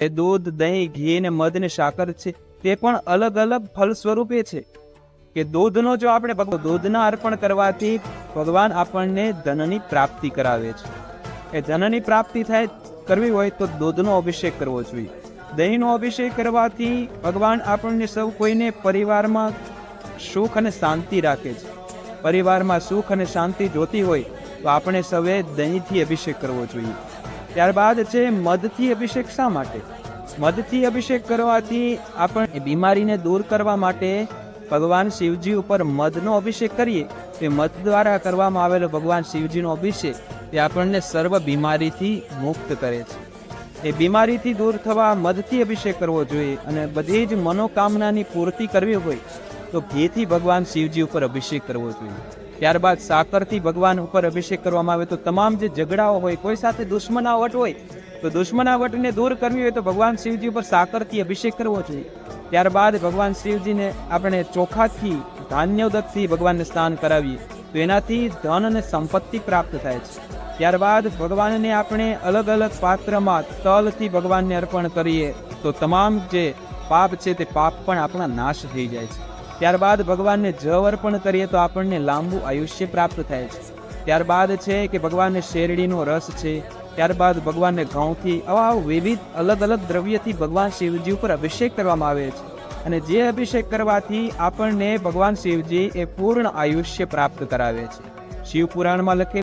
એ દૂધ, દહીં, ઘી ને મધ ને સાકર છે તે પણ અલગ અલગ ફળ સ્વરૂપે છે કે દૂધનો જો આપણે દૂધના અર્પણ કરવાથી ભગવાન આપણને ધનની પ્રાપ્તિ કરાવે છે. એ ધનની પ્રાપ્તિ કરવી હોય તો દૂધનો અભિષેક કરવો જોઈએ. દહીંનો અભિષેક કરવાથી ભગવાન આપણને સૌ કોઈને પરિવારમાં સુખ અને શાંતિ રાખે છે. પરિવારમાં સુખ અને શાંતિ જોતી હોય તો આપણે સૌએ દહીંથી અભિષેક કરવો જોઈએ. ત્યારબાદ છે મધથી અભિષેક. શા માટે? મધથી અભિષેક કરવાથી આપણે બીમારીને દૂર કરવા માટે ભગવાન શિવજી ઉપર મધનો અભિષેક કરીએ. તે મધ દ્વારા કરવામાં આવેલો ભગવાન શિવજીનો અભિષેક તે આપણને સર્વ બીમારીથી મુક્ત કરે છે. એ બીમારીથી દૂર થવા મધથી અભિષેક કરવો જોઈએ. અને બધી જ મનોકામનાની પૂર્તિ કરવી હોય તો ઘીથી ભગવાન શિવજી ઉપર અભિષેક કરવો જોઈએ. ત્યારબાદ સાકરથી ભગવાન ઉપર અભિષેક કરવામાં આવે તો તમામ જે ઝઘડાઓ હોય, કોઈ સાથે દુશ્મનાવટ હોય તો દુશ્મનાવટને દૂર કરવી હોય તો ભગવાન શિવજી ઉપર સાકરથી અભિષેક કરવો જોઈએ. ત્યારબાદ ભગવાન શિવજીને આપણે ચોખાથી, ધાન્યોદકથી ભગવાનને સ્નાન કરાવીએ તો એનાથી ધન અને સંપત્તિ પ્રાપ્ત થાય છે. ત્યારબાદ ભગવાનને આપણે અલગ અલગ પાત્રમાં તલથી ભગવાનને અર્પણ કરીએ તો તમામ જે પાપ છે તે પાપ પણ આપણા નાશ થઈ જાય છે. ત્યારબાદ ભગવાનને જવ અર્પણ કરીએ તો આપણને લાંબુ આયુષ્ય પ્રાપ્ત થાય છે. ત્યારબાદ છે કે ભગવાનને શેરડીનો રસ છે. ત્યારબાદ ભગવાનને ઘઉંથી આવા વિવિધ અલગ અલગ દ્રવ્યથી ભગવાન શિવજી ઉપર અભિષેક કરવામાં આવે છે. અને જે અભિષેક કરવાથી આપણને ભગવાન શિવજી એ પૂર્ણ આયુષ્ય પ્રાપ્ત કરાવે છે. શિવ પુરાણમાં લખેલું